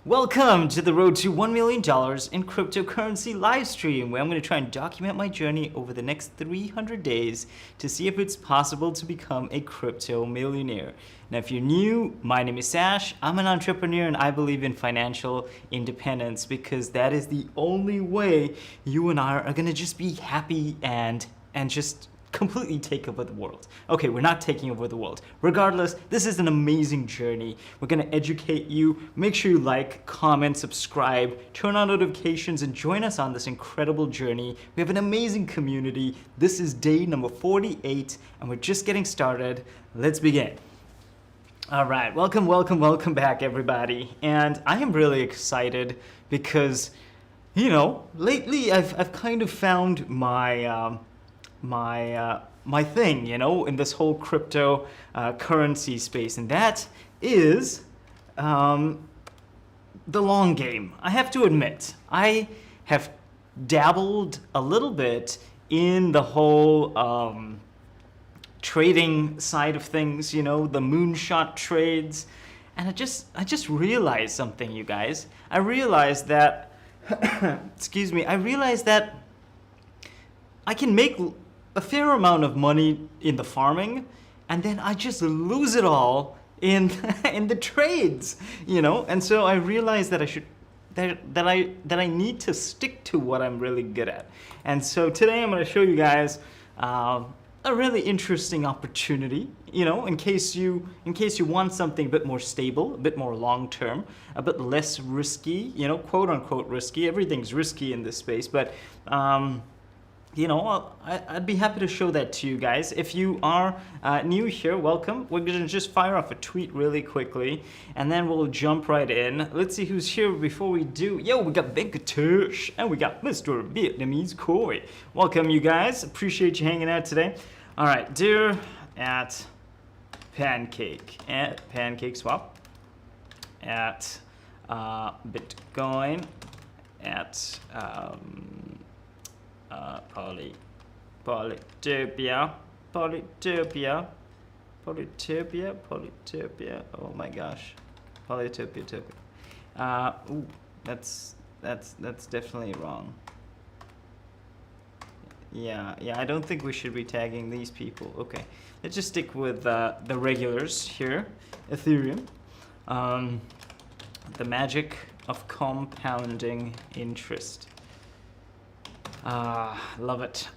Welcome to the road to $1 million in cryptocurrency live stream, where I'm going to try and document my journey over the next 300 days to see if it's possible to become a crypto millionaire. Now, if you're new, my name is Sash. I'm an entrepreneur and I believe in financial independence because that is the only way you and I are going to just be happy and just completely take over the world. Okay, we're not taking over the world. Regardless, this is an amazing journey. We're gonna educate you. Make sure you like, comment, subscribe, turn on notifications, and join us on this incredible journey. We have an amazing community. This is day number 48, and we're just getting started. Let's begin. All right, welcome back, everybody. And I am really excited because, you know, lately I've kind of found my my thing, you know, in this whole crypto currency space, and that is the long game. I have to admit, I have dabbled a little bit in the whole trading side of things, you know, the moonshot trades, and I just realized something, you guys. I realized that, excuse me, I realized that I can make a fair amount of money in the farming, and then I just lose it all in in the trades, you know. And so I realized that I need to stick to what I'm really good at. And so today I'm going to show you guys a really interesting opportunity, you know, in case you want something a bit more stable, a bit more long term, a bit less risky, you know, quote unquote risky. Everything's risky in this space, but you know, I'd be happy to show that to you guys. If you are new here, welcome. We're going to just fire off a tweet really quickly, and then we'll jump right in. Let's see who's here before we do. Yo, we got Venkatesh, and we got Mr. Vietnamese Koi. Welcome, you guys. Appreciate you hanging out today. All right, dear at Pancake Swap, at Bitcoin, at Polytopia. Oh my gosh, Polytopia. Ooh, that's definitely wrong. Yeah, I don't think we should be tagging these people. Okay, let's just stick with the regulars here. Ethereum, the magic of compounding interest. Love it.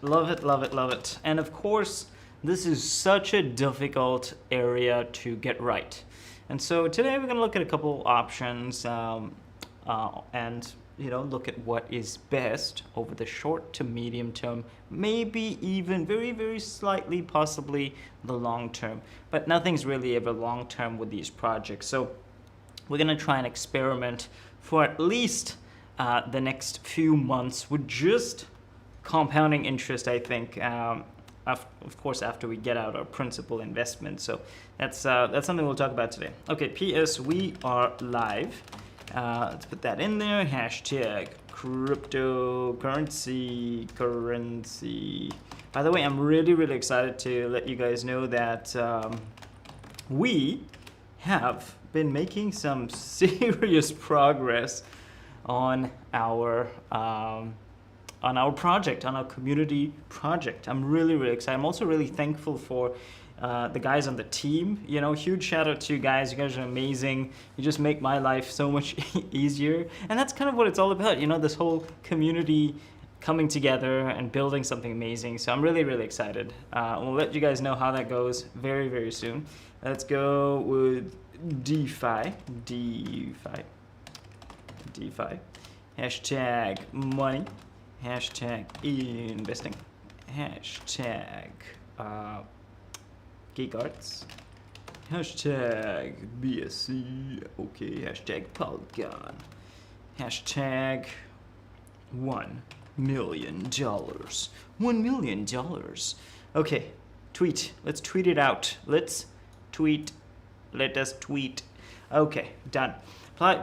And of course, this is such a difficult area to get right. And so today we're going to look at a couple options and, you know, look at what is best over the short to medium term, maybe even very, very slightly, possibly the long term. But nothing's really ever long term with these projects. So we're going to try and experiment for at least the next few months with just compounding interest, I think, of course, after we get out our principal investment. So that's something we'll talk about today. Okay, P.S. We are live. Let's put that in there. Hashtag currency. By the way, I'm really excited to let you guys know that we have been making some serious progress on our project, on our community project. I'm really excited. I'm also really thankful for the guys on the team. You know, huge shout out to you guys. You guys are amazing. You just make my life so much easier. And that's kind of what it's all about, you know, this whole community coming together and building something amazing. So I'm really excited. We'll let you guys know how that goes very soon. Let's go with DeFi. Hashtag money. Hashtag investing. Hashtag geek arts. Hashtag BSC. Okay. Hashtag Polygon. Hashtag $1 million. $1 million. Okay. Tweet. Let's tweet it out. Let's tweet. Let us tweet. Okay. Done.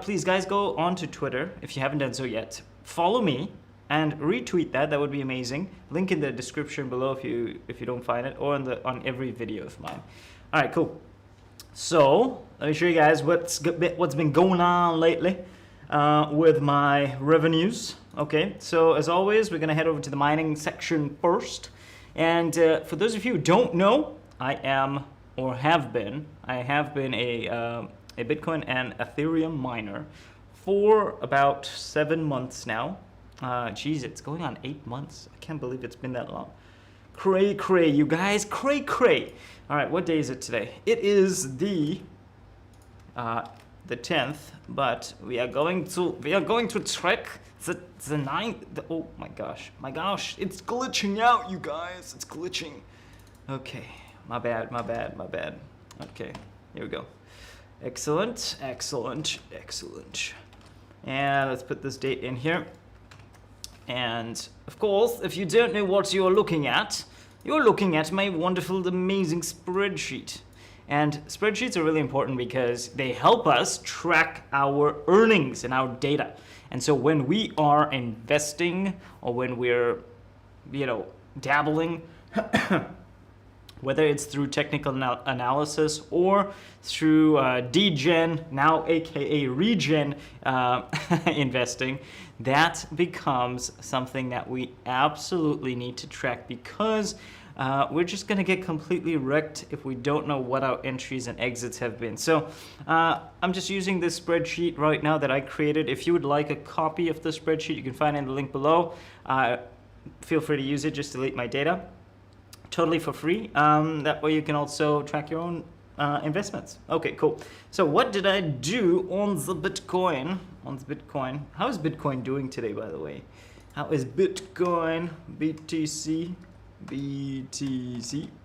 Please, guys, go on to Twitter if you haven't done so yet. Follow me and retweet that. That would be amazing. Link in the description below if you don't find it, or on every video of mine. All right, cool. So let me show you guys what's been going on lately. with my revenues. Okay, so as always, we're gonna head over to the mining section first. And for those of you who don't know, I have been a Bitcoin and Ethereum miner for about 7 months now. Geez, it's going on 8 months. I can't believe it's been that long. Cray, you guys, cray. All right, what day is it today? It is the 10th, but we are going to track the 9th. Oh my gosh, it's glitching out, you guys. It's glitching. Okay, my bad. Okay, here we go. Excellent. And let's put this date in here. And of course, if you don't know what you're looking at my wonderful, amazing spreadsheet. And spreadsheets are really important because they help us track our earnings and our data. And so when we are investing or when we're, dabbling, whether it's through technical analysis or through degen, now aka regen investing, that becomes something that we absolutely need to track, because we're just going to get completely wrecked if we don't know what our entries and exits have been. So I'm just using this spreadsheet right now that I created. If you would like a copy of the spreadsheet, you can find it in the link below. Feel free to use it, just delete my data. Totally for free. That way you can also track your own investments. Okay, cool. So what did I do on the Bitcoin? How is Bitcoin doing today, by the way? How is Bitcoin, BTC,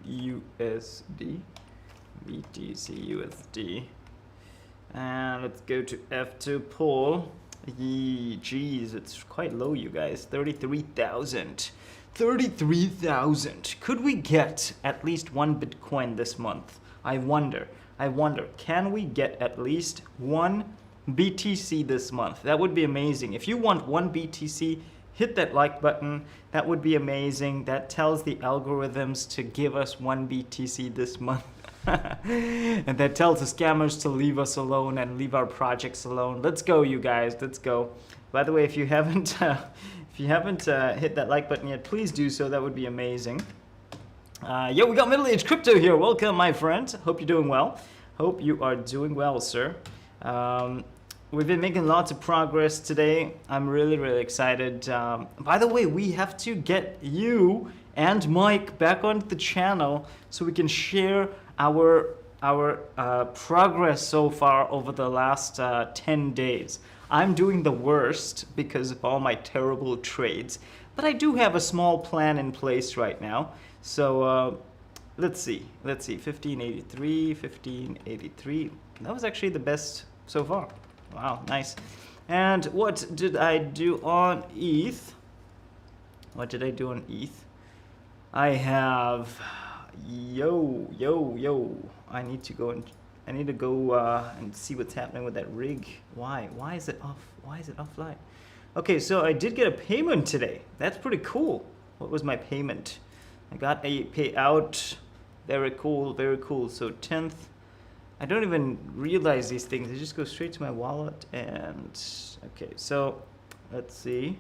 USD? And let's go to F2 poll. Geez, it's quite low, you guys. 33,000. Could we get at least one Bitcoin this month? I wonder, can we get at least one BTC this month? That would be amazing. If you want one BTC, hit that like button. That would be amazing. That tells the algorithms to give us one BTC this month. And that tells the scammers to leave us alone and leave our projects alone. Let's go, you guys. Let's go. By the way, if you haven't hit that like button yet, please do so. That would be amazing. Yo, we got Middle Age Crypto here. Welcome, my friend. Hope you're doing well. Hope you are doing well, sir. We've been making lots of progress today. I'm really excited. By the way, we have to get you and Mike back on the channel so we can share our progress so far over the last 10 days. I'm doing the worst because of all my terrible trades, but I do have a small plan in place right now. So let's see, 1583. That was actually the best so far. Wow, nice. And what did I do on ETH? I have, I need to go and see what's happening with that rig. Why is it off? Offline? Okay, so I did get a payment today. That's pretty cool. What was my payment? I got a payout. Very cool. So 10th. I don't even realize these things. They just go straight to my wallet. And okay, so let's see.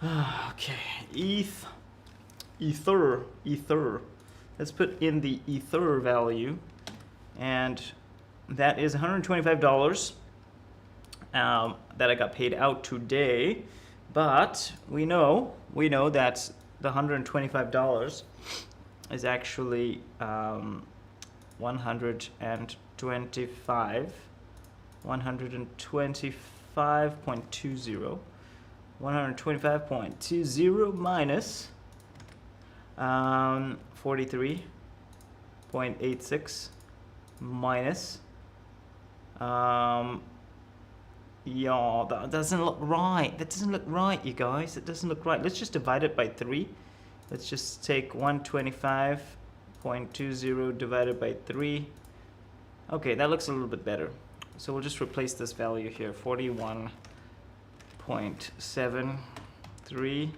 Okay, Ether. Let's put in the Ether value, and that is $125 that I got paid out today. But we know that the $125 is actually 125.20 minus 43.86 minus yeah, that doesn't look right. You guys. It doesn't look right. Let's just divide it by 3. Let's just take 125.20 divided by 3. Okay, that looks a little bit better. So we'll just replace this value here, 41.73.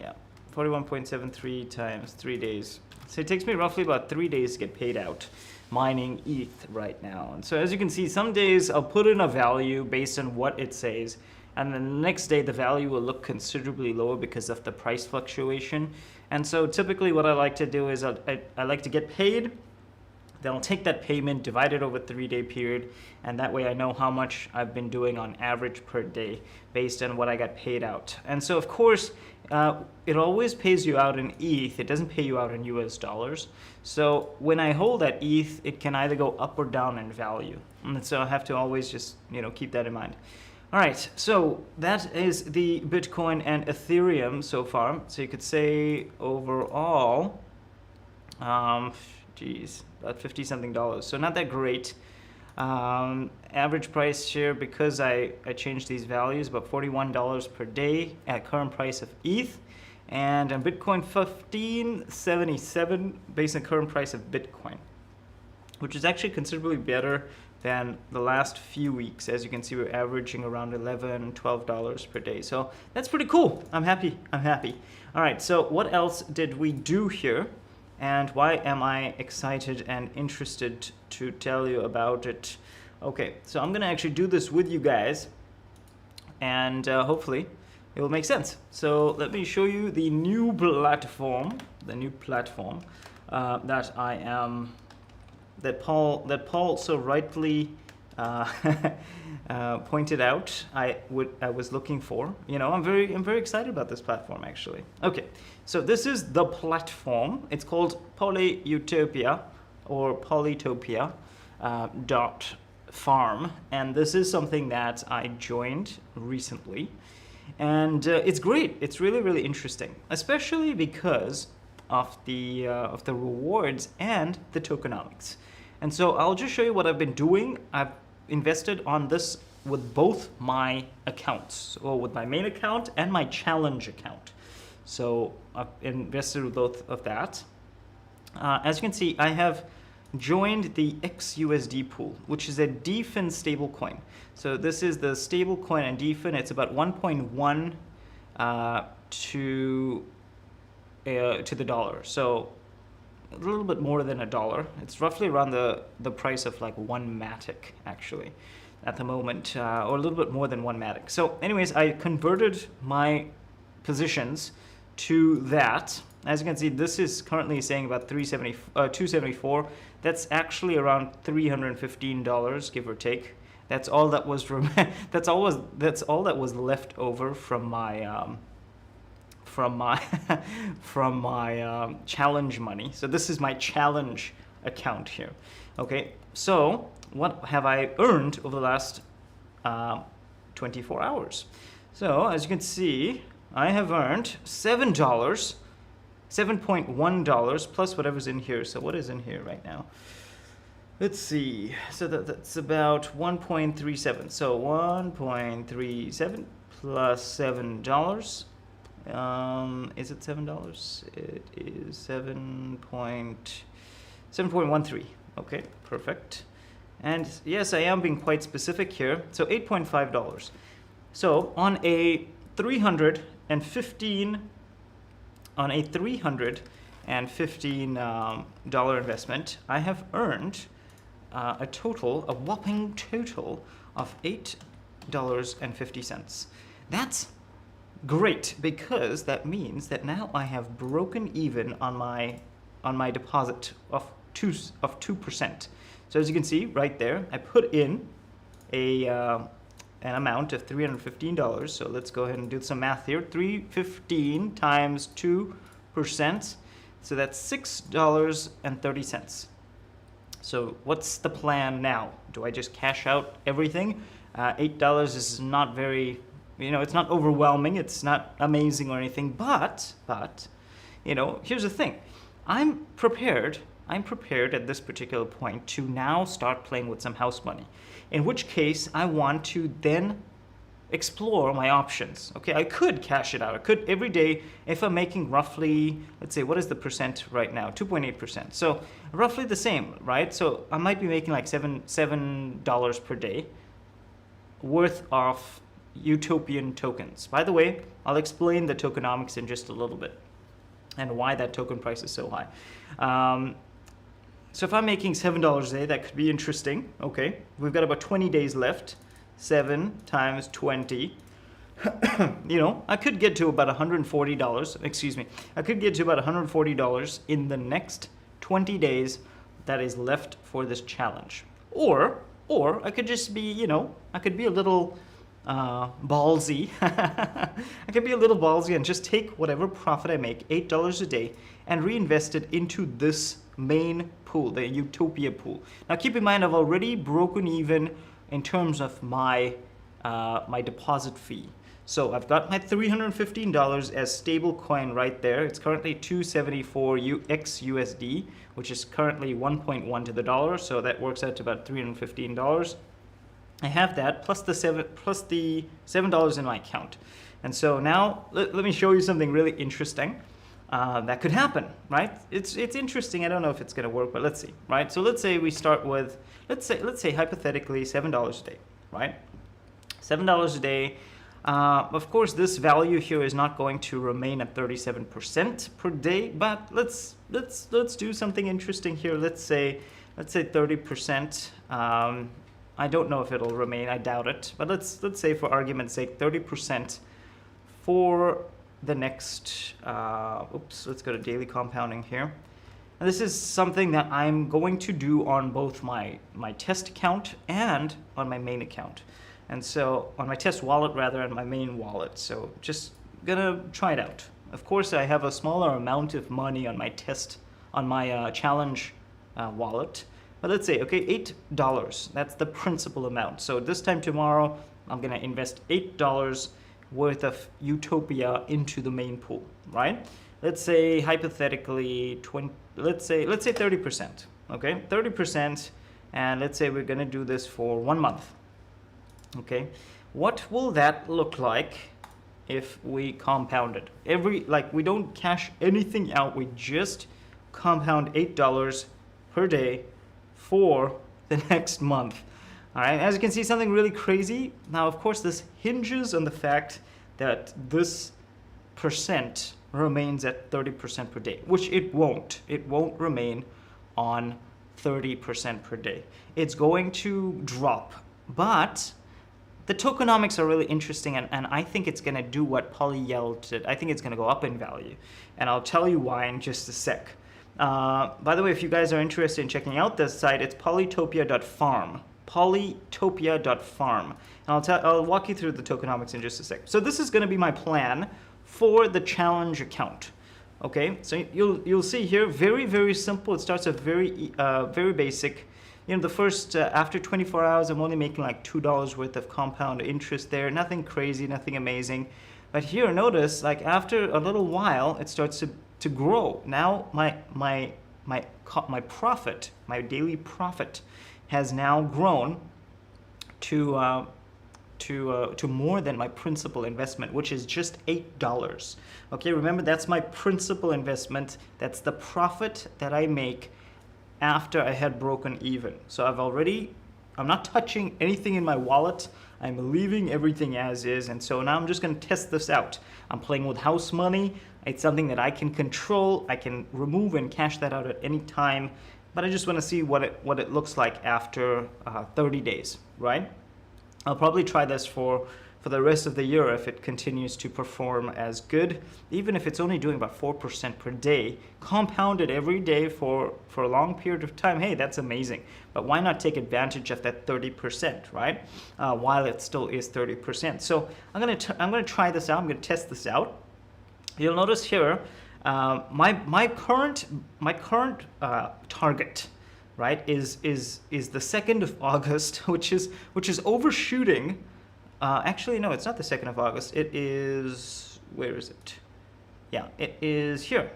Yeah, 41.73 times 3 days. So it takes me roughly about 3 days to get paid out mining ETH right now. And so as you can see, some days I'll put in a value based on what it says, and then the next day the value will look considerably lower because of the price fluctuation. And so typically what I like to do is I like to get paid, then I'll take that payment, divide it over a 3-day period, and that way I know how much I've been doing on average per day based on what I got paid out. And so of course, it always pays you out in ETH. It doesn't pay you out in US dollars. So when I hold that ETH, it can either go up or down in value. And so I have to always just, keep that in mind. All right, so that is the Bitcoin and Ethereum so far. So you could say overall, about $50-something. So not that great. Average price here, because I changed these values, about $41 per day at current price of ETH. And on Bitcoin, $15.77 based on current price of Bitcoin, which is actually considerably better than the last few weeks. As you can see, we're averaging around $11, $12 per day. So that's pretty cool. I'm happy. All right, so what else did we do here? And why am I excited and interested to tell you about it? Okay, so I'm gonna actually do this with you guys, and hopefully it will make sense. So let me show you the new platform, that Paul so rightly pointed out I was looking for. I'm very excited about this platform actually. Okay, so this is the platform. It's called Polytopia or Polytopia .farm, and this is something that I joined recently, and it's great. It's really interesting, especially because of the rewards and the tokenomics. And so I'll just show you what I've been doing. I've invested on this with both my accounts, or with my main account and my challenge account. So I've invested with both of that. As you can see, I have joined the XUSD pool, which is a DEFI stablecoin. So this is the stablecoin and DEFI. It's about 1.1 to the dollar. So a little bit more than $1. It's roughly around the price of like one Matic actually at the moment, or a little bit more than one Matic. So anyways, I converted my positions to that. As you can see, this is currently saying about 274. That's actually around $315, give or take. That's all that was that's all that was left over from my challenge money. So this is my challenge account here. Okay, so what have I earned over the last 24 hours? So as you can see, I have earned $7.1 plus whatever's in here. So what is in here right now? Let's see. So that's about 1.37. So 1.37 plus $7. Is it $7? It is 7.13. Okay, perfect. And yes, I am being quite specific here. So $8.5. So on a $315 investment, I have earned a whopping total of $8.50. That's great, because that means that now I have broken even on my deposit of 2%. So as you can see right there, I put in an amount of $315. So let's go ahead and do some math here. 315 times 2%. So that's $6.30. So what's the plan now? Do I just cash out everything? $8 is not very, it's not overwhelming. It's not amazing or anything, but here's the thing. I'm prepared at this particular point to now start playing with some house money, in which case I want to then explore my options. Okay, I could cash it out. I could every day, if I'm making roughly, let's say, what is the percent right now? 2.8%. So roughly the same, right? So I might be making like $7 per day worth of utopian tokens. By the way, I'll explain the tokenomics in just a little bit. and why that token price is so high. So if I'm making $7 a day, that could be interesting. Okay, we've got about 20 days left. 7 times 20. You know, I could get to about $140. Excuse me. I could get to about $140 in the next 20 days that is left for this challenge. Or I could just be, you know, I could be a little ballsy. I could be a little ballsy and just take whatever profit I make, $8 a day, and reinvest it into this main pool, the Utopia pool. Now keep in mind, I've already broken even in terms of my my deposit fee. So I've got my $315 as stable coin right there. It's currently 274 XUSD, which is currently 1.1 to the dollar. So that works out to about $315. I have that plus the $7 in my account. And so now let me show you something really interesting that could happen, right? It's interesting. I don't know if it's going to work, but let's see, right? So let's say we start with, let's say hypothetically $7 a day, right? $7 a day. Of course, this value here is not going to remain at 37% per day, but let's do something interesting here. Let's say 30%. I don't know if it'll remain. I doubt it. But let's say, for argument's sake, 30% for the next. Let's go to daily compounding here. And this is something that I'm going to do on both my test account and on my main account. And so on my test wallet rather, and my main wallet. So just gonna try it out. Of course, I have a smaller amount of money on my challenge wallet. But let's say, okay, $8. That's the principal amount. So this time tomorrow, I'm gonna invest $8 worth of Utopia into the main pool, right? Let's say hypothetically, let's say 30%. Okay, 30%, and let's say we're gonna do this for 1 month. Okay, what will that look like if we compound it? We don't cash anything out, we just compound $8 per day for the next month. All right, as you can see, something really crazy. Now, of course, this hinges on the fact that this percent remains at 30% per day, which it won't. It won't remain on 30% per day. It's going to drop, but the tokenomics are really interesting, and I think it's going to do what Poly yelled did. I think it's going to go up in value, and I'll tell you why in just a sec. By the way, if you guys are interested in checking out this site, it's polytopia.farm. Polytopia.farm. And I'll walk you through the tokenomics in just a sec. So this is going to be my plan for the challenge account. Okay, so you'll see here, very, very simple. It starts at very basic. You know, the first, after 24 hours, I'm only making like $2 worth of compound interest there. Nothing crazy, nothing amazing. But here, notice, like after a little while, it starts to grow. Now my profit, my daily profit, has now grown to more than my principal investment, which is just $8. Okay, remember, that's my principal investment. That's the profit that I make after I had broken even. So I'm not touching anything in my wallet. I'm leaving everything as is. And so now I'm just going to test this out. I'm playing with house money. It's something that I can control. I can remove and cash that out at any time. But I just want to see what it looks like after 30 days, right? I'll probably try this for the rest of the year if it continues to perform as good. Even if it's only doing about 4% per day, compounded every day for a long period of time, hey, that's amazing. But why not take advantage of that 30%, right? While it still is 30%. So I'm gonna try this out. I'm gonna test this out. You'll notice here, my current target, right, is the 2nd of August, which is overshooting. Actually, no, it's not the 2nd of August. It is, where is it? Yeah, it is here.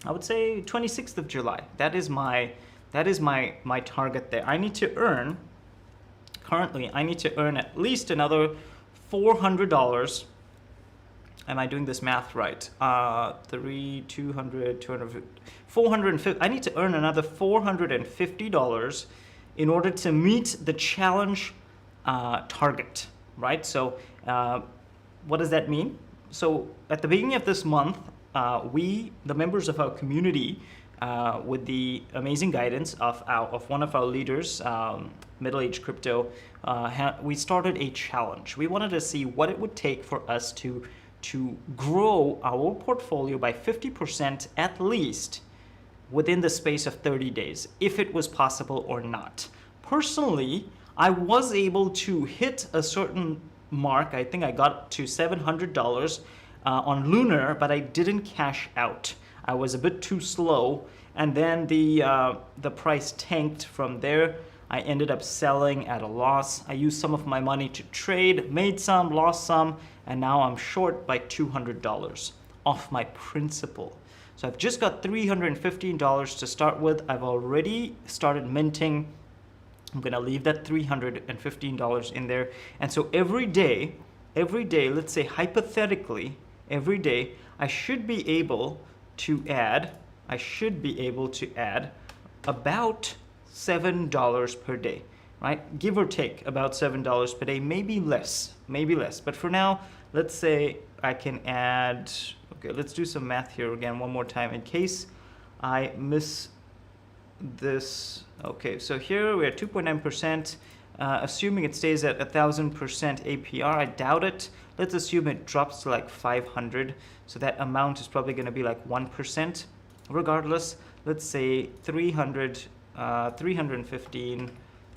I would say 26th of July. That is my target there. Currently, I need to earn at least another $400. Am I doing this math right? 200, 450. I need to earn another $450 in order to meet the challenge target, right? So what does that mean? So at the beginning of this month, we, the members of our community, with the amazing guidance of one of our leaders, Middle Age Crypto, we started a challenge. We wanted to see what it would take for us to grow our portfolio by 50% at least within the space of 30 days, if it was possible or not. Personally, I was able to hit a certain mark. I think I got to $700 on Lunar, but I didn't cash out. I was a bit too slow, and then the price tanked from there. I ended up selling at a loss. I used some of my money to trade, made some, lost some, and now I'm short by $200 off my principal. So I've just got $315 to start with. I've already started minting. I'm gonna leave that $315 in there. And so every day, let's say hypothetically, every day, I should be able to add about $7 per day, right? Give or take about $7 per day, maybe less. But for now, let's say I can add, okay, let's do some math here again one more time in case I miss this. Okay, so here we're at 2.9%, assuming it stays at 1,000% APR. I doubt it. Let's assume it drops to like 500. So that amount is probably going to be like 1%. Regardless, let's say 315,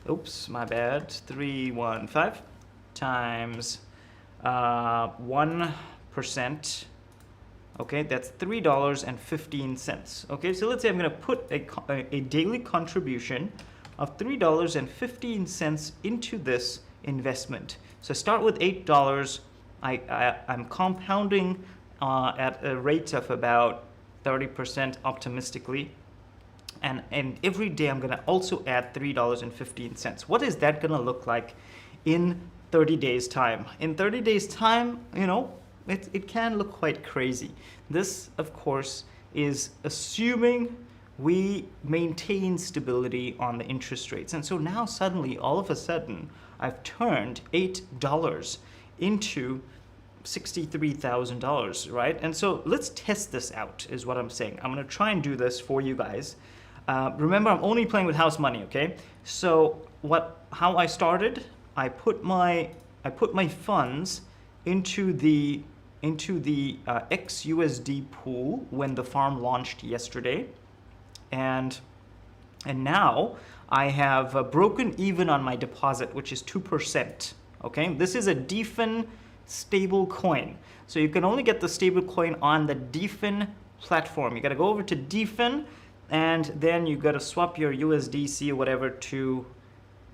oops, my bad, 315 times 1%. Okay, that's $3.15. Okay, so let's say I'm going to put a daily contribution of $3.15 into this investment. So start with $8. I'm compounding at a rate of about 30% optimistically. And every day I'm going to also add $3.15. What is that going to look like in 30 days time? In 30 days time, you know, it can look quite crazy. This, of course, is assuming we maintain stability on the interest rates. And so now suddenly, all of a sudden, I've turned $8 into $63,000, right? And so let's test this out, is what I'm saying. I'm going to try and do this for you guys. Remember, I'm only playing with house money, okay? So how I started, I put my funds into the XUSD pool when the farm launched yesterday, and now I have broken even on my deposit, which is 2%. Okay, this is a DEFI stable coin, so you can only get the stable coin on the DEFI platform. You got to go over to DEFI, and then you got to swap your USDC or whatever to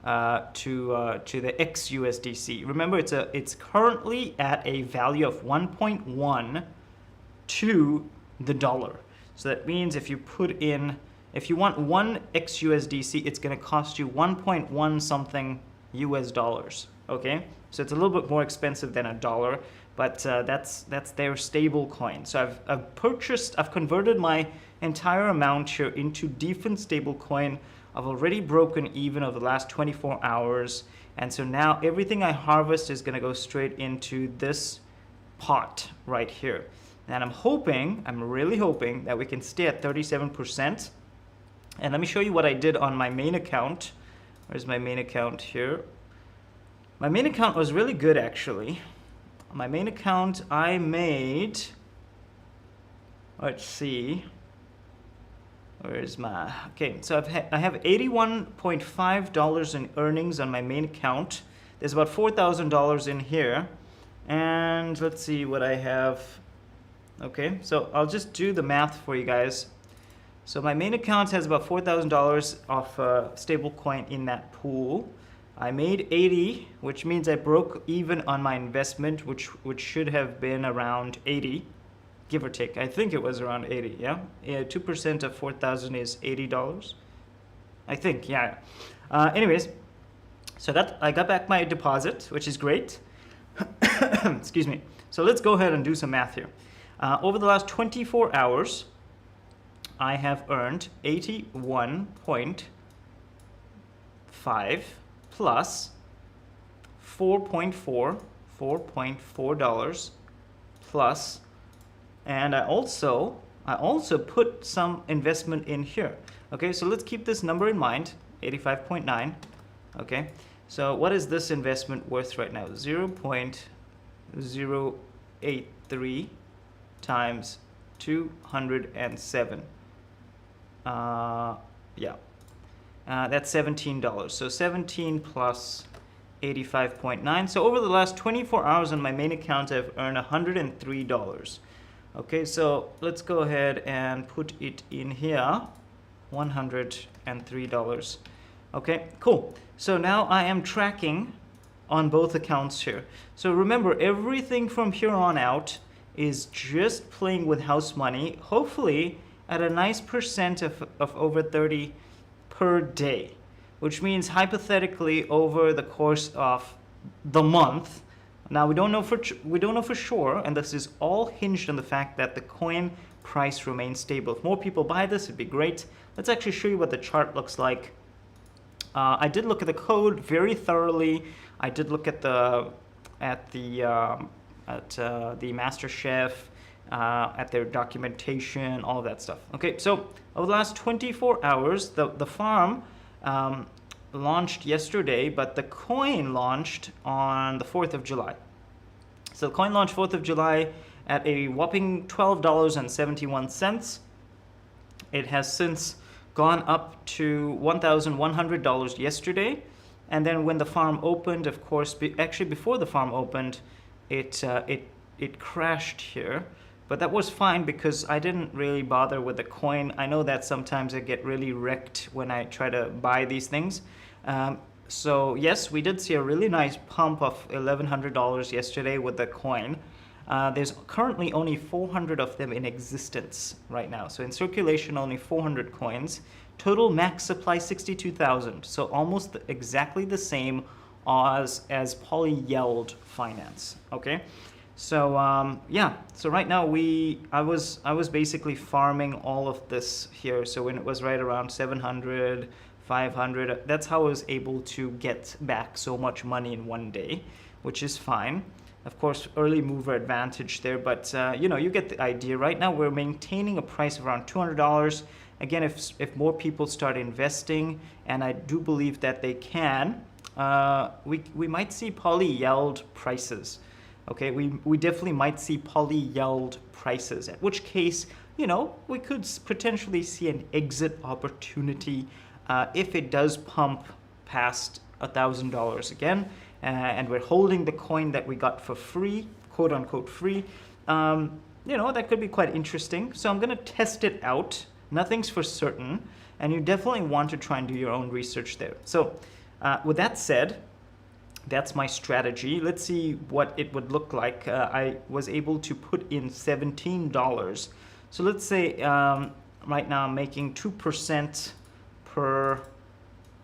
the XUSDC. Remember, it's currently at a value of 1.1 to the dollar. So that means if you want one XUSDC, it's going to cost you 1.1 something US dollars. Okay, so it's a little bit more expensive than a dollar, but that's their stable coin. So I've converted my entire amount here into DEFI stable coin. I've already broken even over the last 24 hours. And so now everything I harvest is going to go straight into this pot right here. And I'm really hoping that we can stay at 37%. And let me show you what I did on my main account. Where's my main account here? My main account was really good, actually. On my main account, I made, let's see. Where's my, okay, so I have $81.5 in earnings on my main account. There's about $4,000 in here. And let's see what I have. Okay, so I'll just do the math for you guys. So my main account has about $4,000 of stable coin in that pool. I made 80, which means I broke even on my investment, which should have been around 80. Give or take. I think it was around 80, yeah? 2% of 4,000 is $80. I think, yeah. Anyways, so that I got back my deposit, which is great. Excuse me. So let's go ahead and do some math here. Over the last 24 hours, I have earned 81.5 plus $4.4 plus And I also put some investment in here. Okay, so let's keep this number in mind, 85.9. Okay, so what is this investment worth right now? 0.083 times 207. Yeah, that's $17. So 17 plus 85.9. So over the last 24 hours on my main account, I've earned $103. Okay, so let's go ahead and put it in here, $103. Okay, cool. So now I am tracking on both accounts here. So remember, everything from here on out is just playing with house money, hopefully at a nice percent of over 30 per day, which means hypothetically over the course of the month. Now we don't know for sure, and this is all hinged on the fact that the coin price remains stable. If more people buy this, it'd be great. Let's actually show you what the chart looks like. I did look at the code very thoroughly. I did look at the master chef, at their documentation, all of that stuff. Okay, so over the last 24 hours, the farm launched yesterday, but the coin launched on the 4th of July. So the coin launched 4th of July at a whopping $12.71. It has since gone up to $1,100 yesterday. And then when the farm opened, of course, actually before the farm opened, it crashed here. But that was fine because I didn't really bother with the coin. I know that sometimes I get really wrecked when I try to buy these things. So yes, we did see a really nice pump of $1,100 yesterday with the coin. There's currently only 400 of them in existence right now. So in circulation, only 400 coins. Total max supply 62,000. So almost exactly the same as Polytopia Finance. Okay. So yeah, so right now I was basically farming all of this here. So when it was right around 700, 500, that's how I was able to get back so much money in one day, which is fine. Of course, early mover advantage there, but you know, you get the idea. Right now we're maintaining a price of around $200. Again, if more people start investing, and I do believe that they can, we might see poly-yield prices. Okay, we definitely might see poly-yield prices, at which case, you know, we could potentially see an exit opportunity if it does pump past $1,000 again, and we're holding the coin that we got for free, quote unquote free. You know, that could be quite interesting. So I'm going to test it out. Nothing's for certain, and you definitely want to try and do your own research there. So with that said, that's my strategy. Let's see what it would look like. I was able to put in $17. So let's say right now I'm making 2% per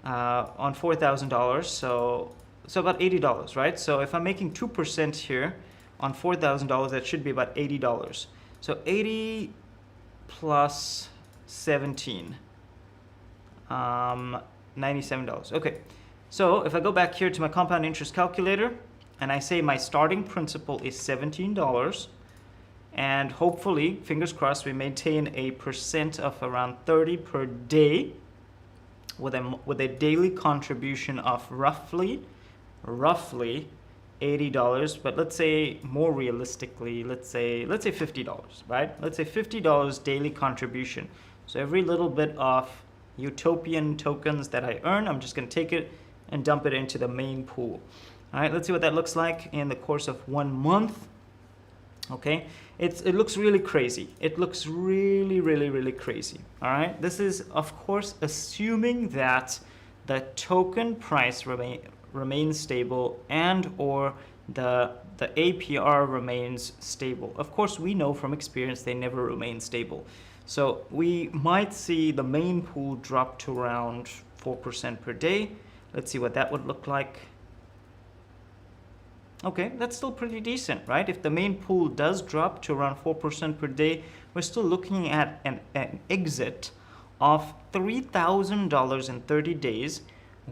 on $4,000. So about $80, right? So if I'm making 2% here on $4,000, that should be about $80. So 80 plus 17, $97. Okay. So if I go back here to my compound interest calculator and I say my starting principal is $17, and hopefully, fingers crossed, we maintain a percent of around 30 per day with a daily contribution of roughly $80, but let's say more realistically, let's say $50, right? Let's say $50 daily contribution. So every little bit of utopian tokens that I earn, I'm just going to take it and dump it into the main pool. All right, let's see what that looks like in the course of 1 month. Okay, it looks really crazy. It looks really crazy. All right, this is of course assuming that the token price remains stable and or the APR remains stable. Of course, we know from experience they never remain stable. So we might see the main pool drop to around 4% per day. Let's see what that would look like. Okay, that's still pretty decent, right? If the main pool does drop to around 4% per day, we're still looking at an exit of $3,000 in 30 days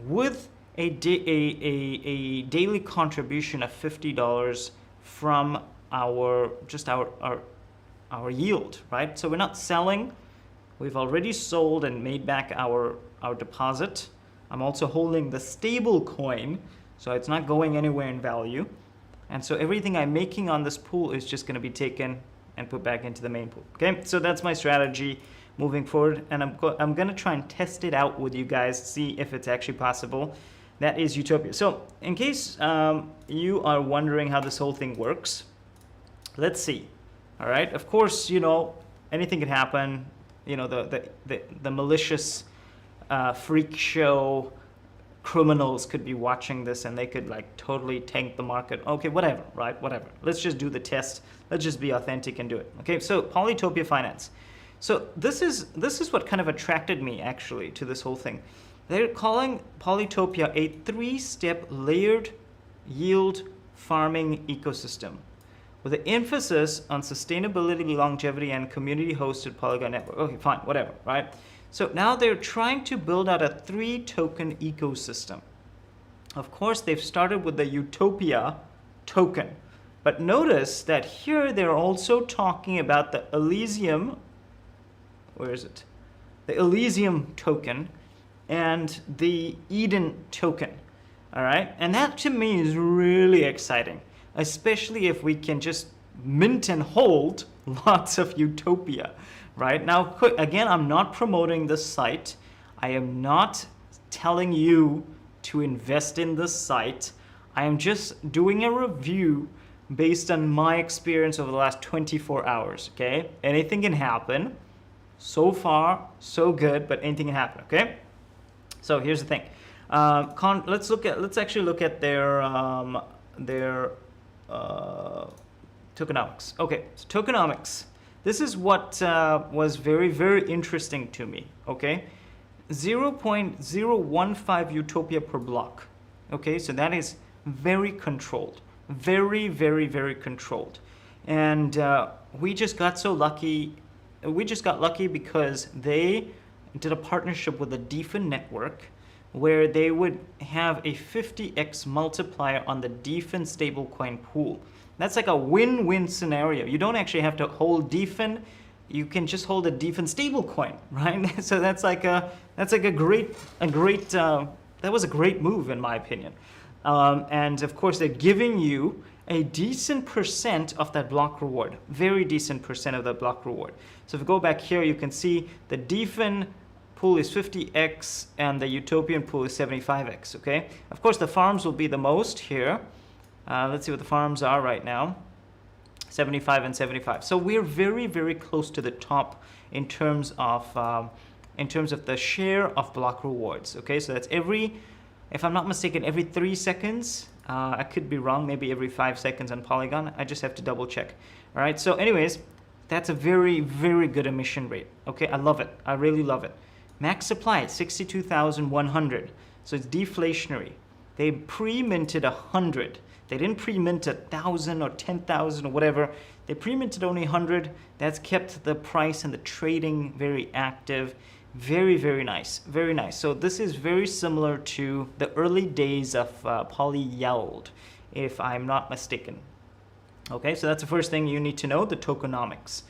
with a daily contribution of $50 from our yield, right? So we're not selling. We've already sold and made back our deposit. I'm also holding the stable coin, so it's not going anywhere in value. And so everything I'm making on this pool is just going to be taken and put back into the main pool. Okay, so that's my strategy moving forward, and I'm going to try and test it out with you guys, see if it's actually possible. That is Utopia. So in case you are wondering how this whole thing works, let's see. All right, of course, you know, anything could happen. You know, the malicious freak show criminals could be watching this and they could like totally tank the market. Okay, whatever, right? Whatever. Let's just do the test. Let's just be authentic and do it. Okay, so Polytopia Finance. So this is what kind of attracted me actually to this whole thing. They're calling Polytopia a 3-step layered yield farming ecosystem with an emphasis on sustainability, longevity, and community-hosted Polygon network. Okay, fine, whatever, right? So now they're trying to build out a 3-token ecosystem. Of course, they've started with the Utopia token. But notice that here they're also talking about the Elysium, where is it? The Elysium token and the Eden token, all right? And that to me is really exciting, especially if we can just mint and hold lots of Utopia, right? Now, again, I'm not promoting this site. I am not telling you to invest in this site. I am just doing a review based on my experience over the last 24 hours, okay? Anything can happen. So far, so good, but anything can happen, okay? So here's the thing. Let's actually look at their tokenomics. Okay, so tokenomics. This is what was very, very interesting to me, okay? 0.015 Utopia per block, okay? So that is very controlled, very, very, very controlled. And we just got so lucky. We just got lucky because they did a partnership with the DEFI network where they would have a 50x multiplier on the DEFI stablecoin pool. That's like a win-win scenario. You don't actually have to hold DEFI. You can just hold a DEFI stablecoin, right? So that's like a great that was a great move in my opinion. And of course they're giving you a decent percent of that block reward, very decent percent of that block reward. So if you go back here, you can see the DEFI pool is 50x and the Utopian pool is 75x, okay? Of course, the farms will be the most here. Let's see what the farms are right now. 75 and 75. So we're very, very close to the top in terms of the share of block rewards, okay? So that's if I'm not mistaken, every 3 seconds. I could be wrong, maybe every 5 seconds on Polygon. I just have to double check. All right, so anyways, that's a very, very good emission rate. Okay, I love it. I really love it. Max supply at 62,100. So it's deflationary. They pre-minted 100. They didn't pre-mint 1,000 or 10,000 or whatever. They pre-minted only 100. That's kept the price and the trading very active. Very, very nice. Very nice. So this is very similar to the early days of Polyyield, if I'm not mistaken. Okay, so that's the first thing you need to know, the tokenomics.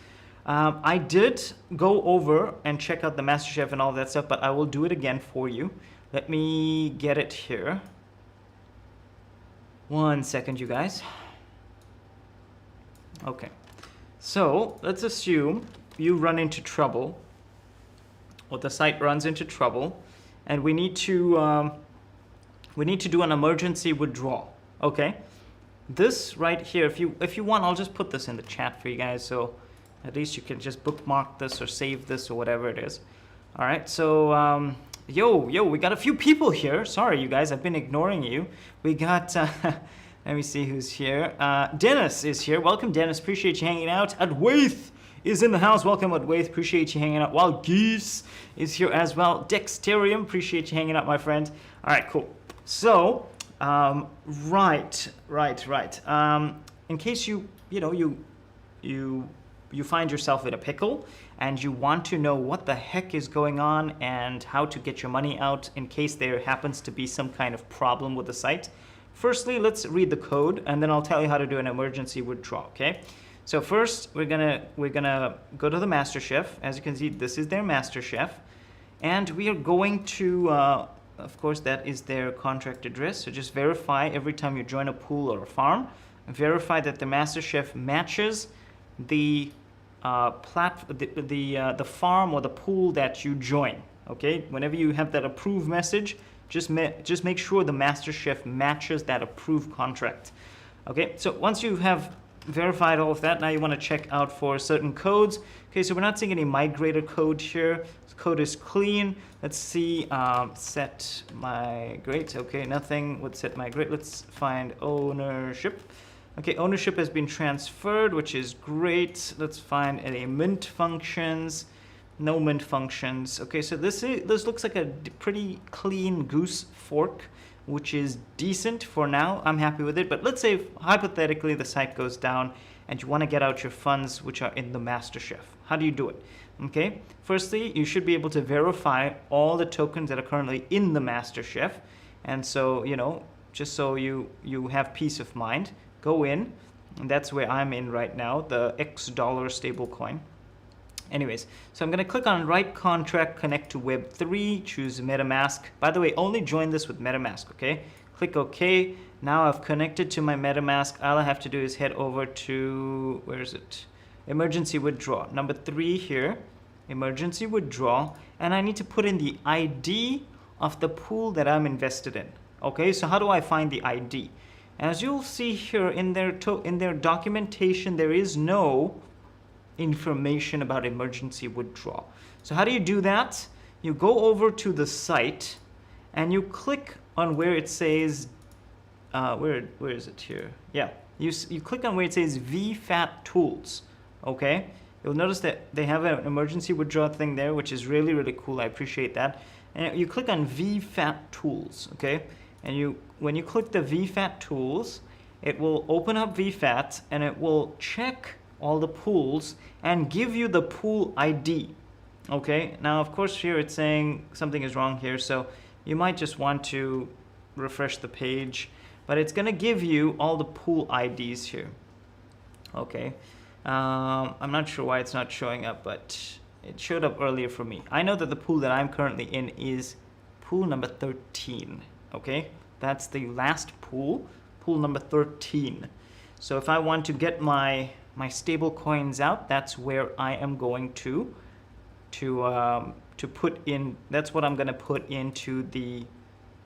I did go over and check out the MasterChef and all that stuff, but I will do it again for you. Let me get it here. 1 second, you guys. Okay, so let's assume you run into trouble, or the site runs into trouble, and we need to do an emergency withdrawal. Okay, this right here, if you want, I'll just put this in the chat for you guys, so at least you can just bookmark this or save this or whatever it is. All right, so yo, we got a few people here. Sorry, you guys, I've been ignoring you. We got let me see who's here. Dennis is here. Welcome, Dennis. Appreciate you hanging out. Adwaith is in the house. Welcome, Adwaith. Appreciate you hanging out. Wild Geese is here as well. Dexterium, appreciate you hanging out, my friend. All right, cool. So, right. In case you find yourself in a pickle and you want to know what the heck is going on and how to get your money out in case there happens to be some kind of problem with the site. Firstly, let's read the code and then I'll tell you how to do an emergency withdrawal, okay? So first, we're gonna go to the master chef. As you can see, this is their master chef, and we are going to, of course, that is their contract address. So just verify every time you join a pool or a farm, verify that the master chef matches the the farm or the pool that you join. Okay, whenever you have that approve message, just make sure the master chef matches that approved contract. Okay, so once you have verified all of that, now you want to check out for certain codes. Okay, so we're not seeing any migrator code here. This code is clean. Let's see, set migrate. Okay, nothing would set migrate. Let's find ownership. Okay, ownership has been transferred, which is great. Let's find any mint functions. No mint functions. Okay, so this looks like a pretty clean goose fork, which is decent for now. I'm happy with it. But let's say hypothetically the site goes down and you want to get out your funds which are in the master chef. How do you do it? Okay, firstly, you should be able to verify all the tokens that are currently in the master chef. And so, you know, just so you have peace of mind, go in, and that's where I'm in right now, the X dollar stablecoin. Anyways, so I'm going to click on Write Contract, Connect to Web3, choose MetaMask. By the way, only join this with MetaMask, okay? Click OK. Now I've connected to my MetaMask. All I have to do is head over to, where is it? Emergency Withdraw. Number 3 here, Emergency Withdraw. And I need to put in the ID of the pool that I'm invested in. Okay, so how do I find the ID? As you'll see here in their documentation, there is no information about emergency withdrawal. So how do you do that? You go over to the site and you click on where it says, where is it here? Yeah, you click on where it says VFAT tools. Okay, you'll notice that they have an emergency withdrawal thing there, which is really, really cool. I appreciate that. And you click on VFAT tools. Okay, and when you click the VFAT tools, it will open up VFAT and it will check all the pools and give you the pool ID. Okay, now of course here it's saying something is wrong here, so you might just want to refresh the page, but it's gonna give you all the pool IDs here. Okay, I'm not sure why it's not showing up, but it showed up earlier for me. I know that the pool that I'm currently in is pool number 13. Okay, that's the last pool number 13. So if I want to get my stable coins out, that's where I am going to put in. That's what I'm going to put into the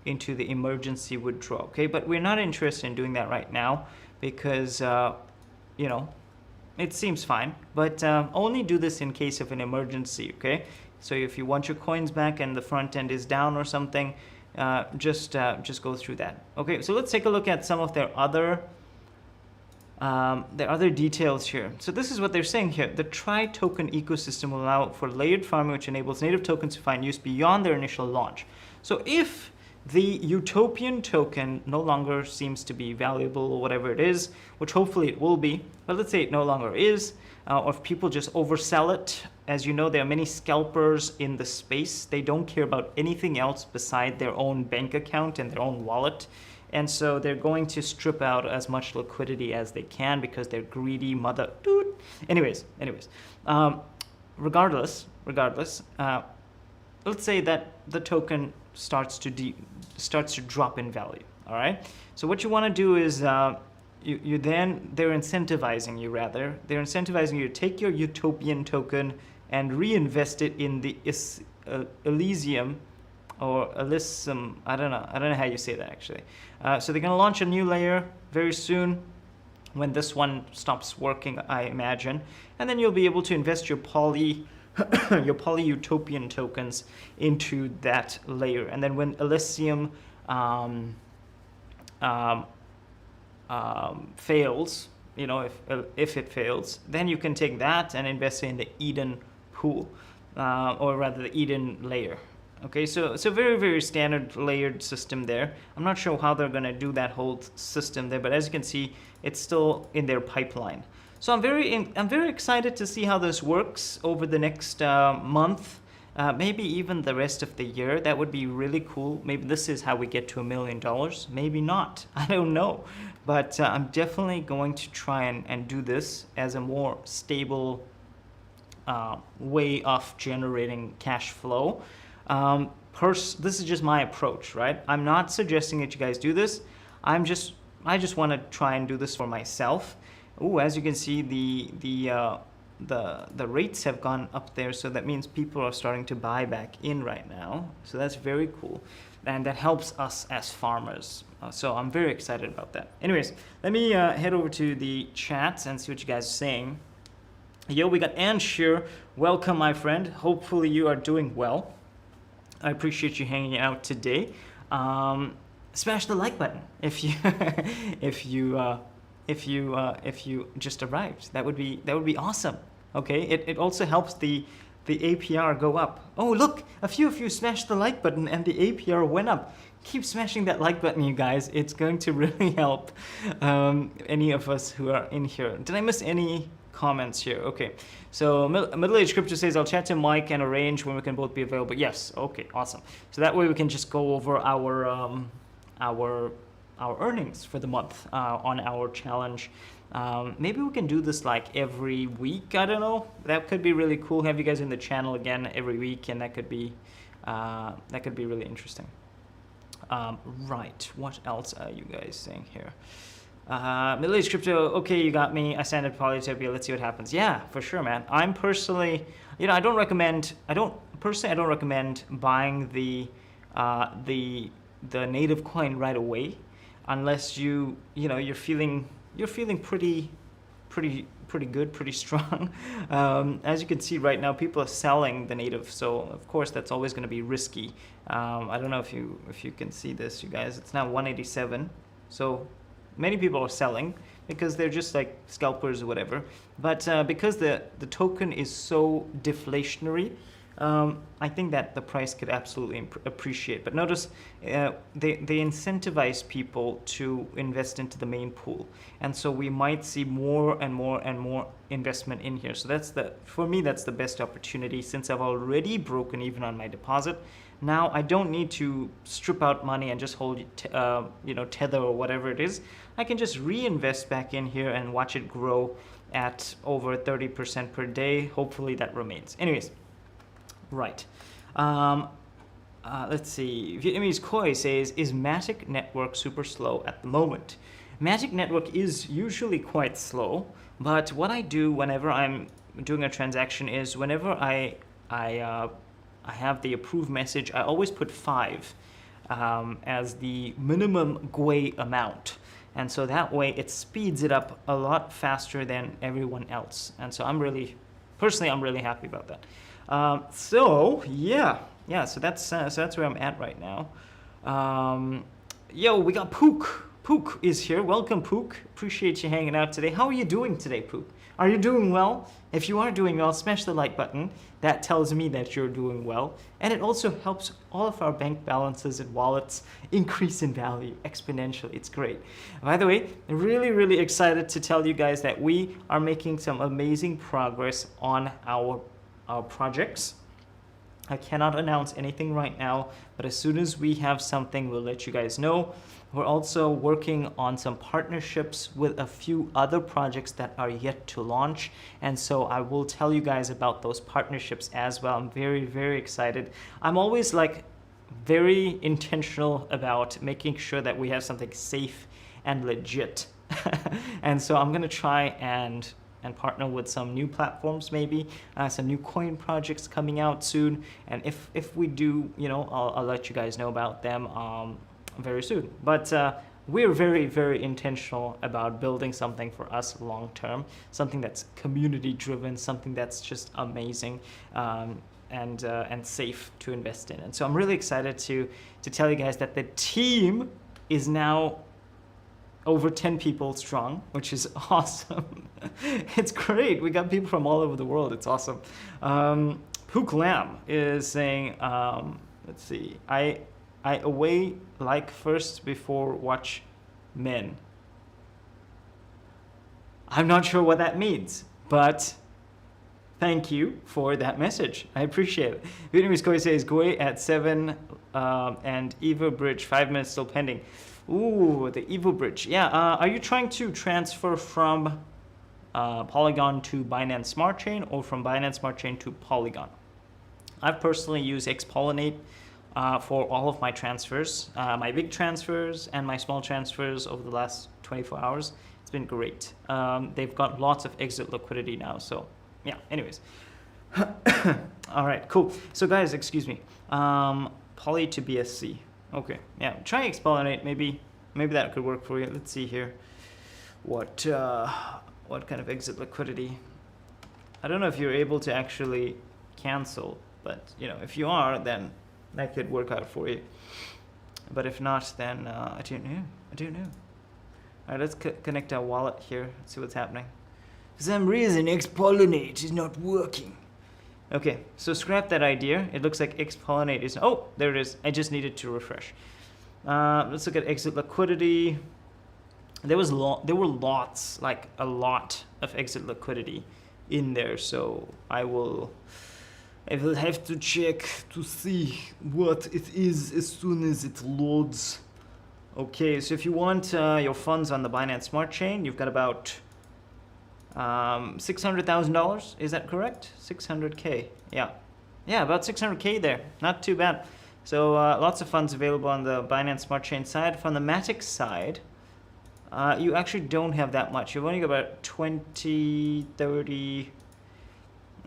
emergency withdrawal. Okay, but we're not interested in doing that right now because you know, it seems fine. But only do this in case of an emergency. Okay, so if you want your coins back and the front end is down or something, just go through that. Okay, so let's take a look at some of their other details here. So this is what they're saying here. The tri-token ecosystem will allow for layered farming, which enables native tokens to find use beyond their initial launch. So if the utopian token no longer seems to be valuable or whatever it is, which hopefully it will be, but let's say it no longer is, or if people just oversell it. As you know, there are many scalpers in the space. They don't care about anything else beside their own bank account and their own wallet. And so they're going to strip out as much liquidity as they can because they're greedy mother dude. Anyways, regardless, let's say that the token starts to drop in value. All right. So what you want to do is they're incentivizing you rather. They're incentivizing you to take your utopian token and reinvest it in the Elysium. Or Elysium, I don't know how you say that actually. So they're gonna launch a new layer very soon when this one stops working, I imagine. And then you'll be able to invest your utopian tokens into that layer. And then when Elysium fails, you know, if it fails, then you can take that and invest in the Eden pool, or rather the Eden layer. Okay, so very, very standard layered system there. I'm not sure how they're going to do that whole system there, but as you can see, it's still in their pipeline. So I'm very excited to see how this works over the next month, maybe even the rest of the year. That would be really cool. Maybe this is how we get to $1 million. Maybe not. I don't know. but I'm definitely going to try and do this as a more stable way of generating cash flow. This is just my approach, right? I'm not suggesting that you guys do this. I just want to try and do this for myself. Oh, as you can see, the rates have gone up there, so that means people are starting to buy back in right now. So that's very cool, and that helps us as farmers. So I'm very excited about that. Anyways, let me head over to the chat and see what you guys are saying. Yo, we got Anshir. Welcome, my friend. Hopefully you are doing well. I appreciate you hanging out today. Smash the like button if you if you just arrived. That would be awesome. Okay, it also helps the APR go up. Oh, look, a few of you smashed the like button and the APR went up. Keep smashing that like button, you guys. It's going to really help any of us who are in here. Did I miss any comments here? Okay, so Middle Age Crypto says, I'll chat to Mike and arrange when we can both be available. Yes, okay, awesome. So that way we can just go over our earnings for the month on our challenge. Maybe we can do this like every week. I don't know. That could be really cool. Have you guys in the channel again every week, and that could be really interesting. Right. What else are you guys saying here? Middle Age Crypto. Okay, you got me. I signed up Polytopia. Let's see what happens. Yeah, for sure, man. I'm personally, I don't recommend buying the native coin right away, unless you're feeling pretty good, pretty strong. As you can see right now, people are selling the native, so of course that's always going to be risky. I don't know if you can see this, you guys. It's now 187, so many people are selling because they're just like scalpers or whatever. But because the token is so deflationary, I think that the price could absolutely appreciate. But notice they incentivize people to invest into the main pool, and so we might see more and more and more investment in here. So for me that's the best opportunity, since I've already broken even on my deposit. Now I don't need to strip out money and just hold Tether or whatever it is. I can just reinvest back in here and watch it grow at over 30% per day. Hopefully that remains. Anyways. Right. Let's see. Vietnamese Koi says, is Matic Network super slow at the moment? Matic Network is usually quite slow, but what I do whenever I'm doing a transaction is whenever I have the approve message, I always put 5 as the minimum GUI amount. And so that way it speeds it up a lot faster than everyone else. And so I'm really happy about that. So that's where I'm at right now. Yo, we got Pook. Pook is here. Welcome, Pook. Appreciate you hanging out today. How are you doing today, Pook? Are you doing well? If you are doing well, smash the like button. That tells me that you're doing well. And it also helps all of our bank balances and wallets increase in value exponentially. It's great. By the way, really, really excited to tell you guys that we are making some amazing progress on our projects. I cannot announce anything right now, but as soon as we have something, we'll let you guys know. We're also working on some partnerships with a few other projects that are yet to launch, and so I will tell you guys about those partnerships as well. I'm very, very excited. I'm always like very intentional about making sure that we have something safe and legit. And so I'm gonna try and partner with some new platforms, maybe some new coin projects coming out soon. And if we do, I'll let you guys know about them very soon. But we're very, very intentional about building something for us long term, something that's community driven, something that's just amazing and safe to invest in. And so I'm really excited to tell you guys that the team is now over 10 people strong, which is awesome. It's great. We got people from all over the world. It's awesome. Pook Lam is saying, let's see, I away like first before watch men. I'm not sure what that means, but Thank you for that message. I appreciate it. Vietnamese Koi says Goi at 7 and Evo Bridge 5 minutes still pending. Ooh, the Evo Bridge. Yeah. Are you trying to transfer from Polygon to Binance Smart Chain or from Binance Smart Chain to Polygon? I've personally used Xpollinate for all of my transfers, my big transfers and my small transfers over the last 24 hours. It's been great. They've got lots of exit liquidity now. So yeah, anyways. All right, cool. So guys, excuse me. Polytopia BSC. Okay, yeah, try Xpollinate. Maybe that could work for you. Let's see here. What kind of exit liquidity? I don't know if you're able to actually cancel, but you know, if you are, then that could work out for you. But if not, then I don't know. All right, let's connect our wallet here. Let's see what's happening. For some reason, Xpollinate is not working. Okay, so scrap that idea. It looks like Xpollinate is... Oh, there it is. I just needed to refresh. Let's look at exit liquidity. There were lots, like a lot of exit liquidity in there. So I will have to check to see what it is as soon as it loads. Okay, so if you want your funds on the Binance Smart Chain, you've got about $600,000. Is that correct? 600K. Yeah, about 600K there. Not too bad. So lots of funds available on the Binance Smart Chain side. From the Matic side, you actually don't have that much. You've only got about 20, 30.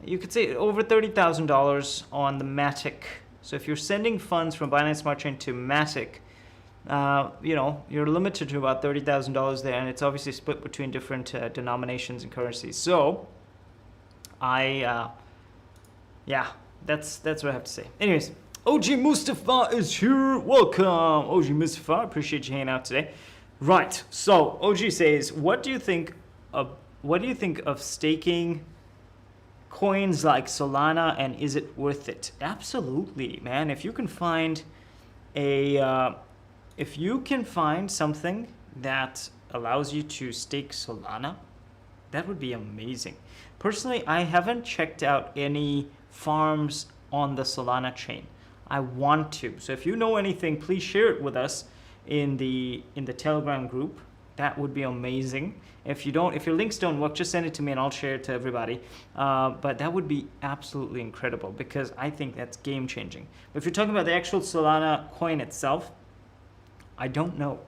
You could say over $30,000 on the Matic. So if you're sending funds from Binance Smart Chain to Matic, you know, you're limited to about $30,000 there, and it's obviously split between different denominations and currencies. So yeah, that's what I have to say. Anyways, OG Mustafa is here. Welcome, OG Mustafa. Appreciate you hanging out today. Right. So OG says, what do you think of staking coins like Solana, and is it worth it? Absolutely, man. If you can find something that allows you to stake Solana, that would be amazing. Personally, I haven't checked out any farms on the Solana chain. I want to. So if you know anything, please share it with us in the Telegram group. That would be amazing. If your links don't work, just send it to me and I'll share it to everybody. But that would be absolutely incredible, because I think that's game changing. But if you're talking about the actual Solana coin itself, I don't know.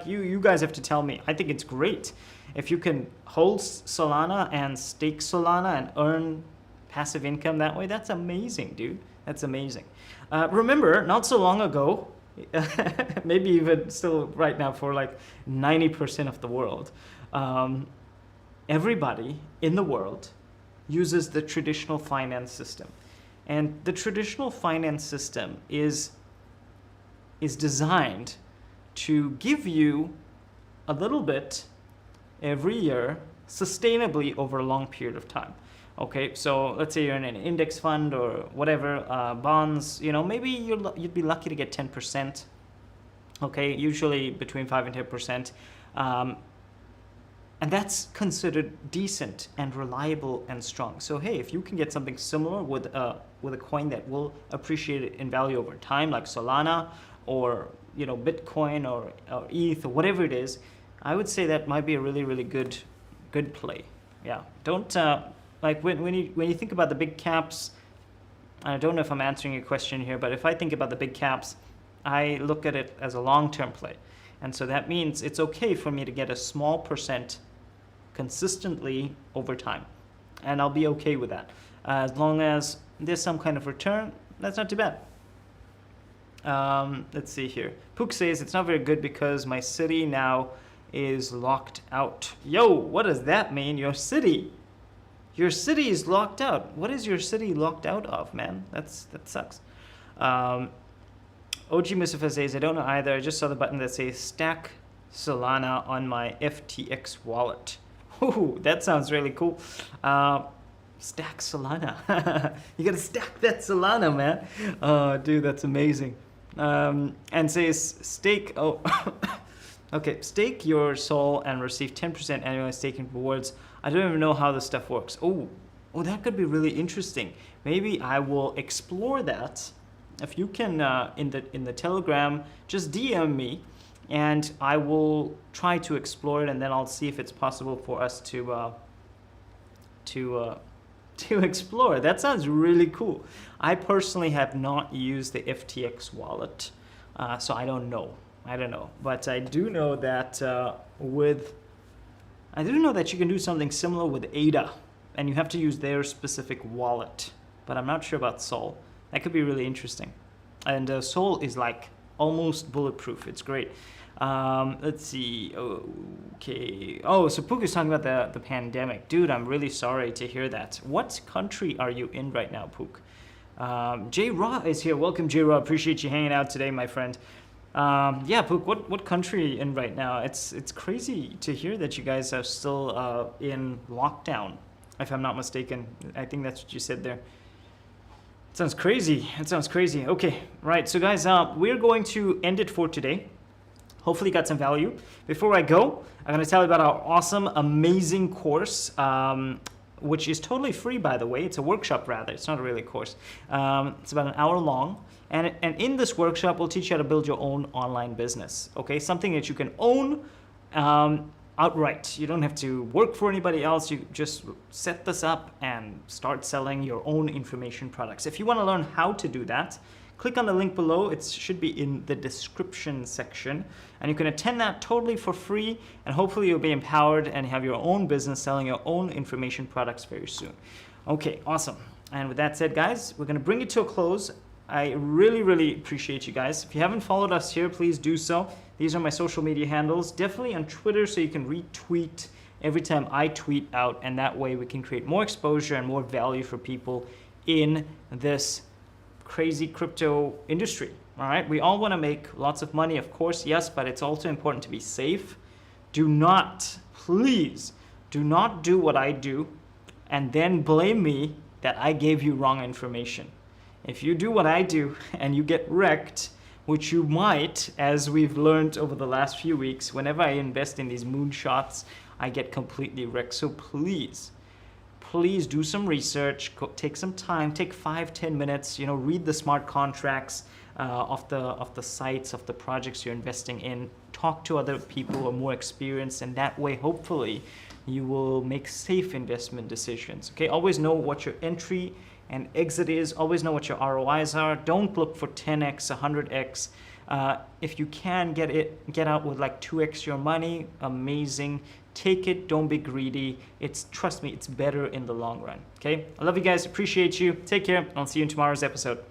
You guys have to tell me. I think it's great. If you can hold Solana and stake Solana and earn passive income that way, that's amazing, dude. That's amazing. Remember, not so long ago, maybe even still right now for like 90% of the world, everybody in the world uses the traditional finance system. And the traditional finance system is designed to give you a little bit every year sustainably over a long period of time. Okay, so let's say you're in an index fund or whatever, bonds, you know, maybe you'd be lucky to get 10%. Okay, usually between 5 and 10%. And that's considered decent and reliable and strong. So hey, if you can get something similar with a coin that will appreciate in value over time, like Solana or, you know, Bitcoin or ETH or whatever it is, I would say that might be a really, really good play. Yeah, don't like when you think about the big caps. I don't know if I'm answering your question here, but if I think about the big caps, I look at it as a long-term play. And so that means it's okay for me to get a small percent consistently over time. And I'll be okay with that. As long as there's some kind of return, that's not too bad. Let's see here. Pook says, it's not very good because my city now is locked out. Yo, what does that mean? Your city is locked out. What is your city locked out of, man? That sucks. OG Mustafa says, I don't know either. I just saw the button that says stack Solana on my FTX wallet. Ooh, that sounds really cool. Stack Solana. You gotta stack that Solana, man. Dude, that's amazing. And says stake. Oh, Okay, stake your soul and receive 10% annual staking rewards. I don't even know how this stuff works. Oh, that could be really interesting. Maybe I will explore that. If you can, in the Telegram, just DM me, and I will try to explore it, and then I'll see if it's possible for us to explore. That sounds really cool. I personally have not used the FTX wallet, so I don't know. But I do know that you can do something similar with ADA, and you have to use their specific wallet. But I'm not sure about Sol. That could be really interesting. And Sol is like almost bulletproof. It's great. Let's see. Okay. Oh, so Pook is talking about the pandemic. Dude, I'm really sorry to hear that. What country are you in right now, Pook? J Raw is here. Welcome, J Raw. Appreciate you hanging out today, my friend. Yeah, Pook, what country are you in right now? It's crazy to hear that you guys are still in lockdown, if I'm not mistaken. I think that's what you said there. It sounds crazy. Okay, right. So guys, we're going to end it for today. Hopefully you got some value. Before I go, I'm going to tell you about our awesome, amazing course, which is totally free, by the way. It's a workshop, rather. It's not a really course. It's about an hour long. And in this workshop, we'll teach you how to build your own online business, okay? Something that you can own outright. You don't have to work for anybody else. You just set this up and start selling your own information products. If you want to learn how to do that, click on the link below. It should be in the description section. And you can attend that totally for free. And hopefully you'll be empowered and have your own business selling your own information products very soon. Okay, awesome. And with that said, guys, we're going to bring it to a close. I really, really appreciate you guys. If you haven't followed us here, please do so. These are my social media handles. Definitely on Twitter, so you can retweet every time I tweet out. And that way we can create more exposure and more value for people in this crazy crypto industry. All right, we all want to make lots of money, of course, yes, but it's also important to be safe. Do not, please, do not do what I do and then blame me that I gave you wrong information. If you do what I do and you get wrecked, which you might, as we've learned over the last few weeks, whenever I invest in these moonshots, I get completely wrecked. So please do some research, take some time, take 5-10 minutes, read the smart contracts of the sites, of the projects you're investing in, talk to other people who are more experienced, and that way, hopefully, you will make safe investment decisions. Okay, always know what your entry and exit is, always know what your ROIs are. Don't look for 10x, 100x. If you can get out with like 2x your money, amazing. Take it, don't be greedy. Trust me, it's better in the long run. Okay, I love you guys, appreciate you. Take care, I'll see you in tomorrow's episode.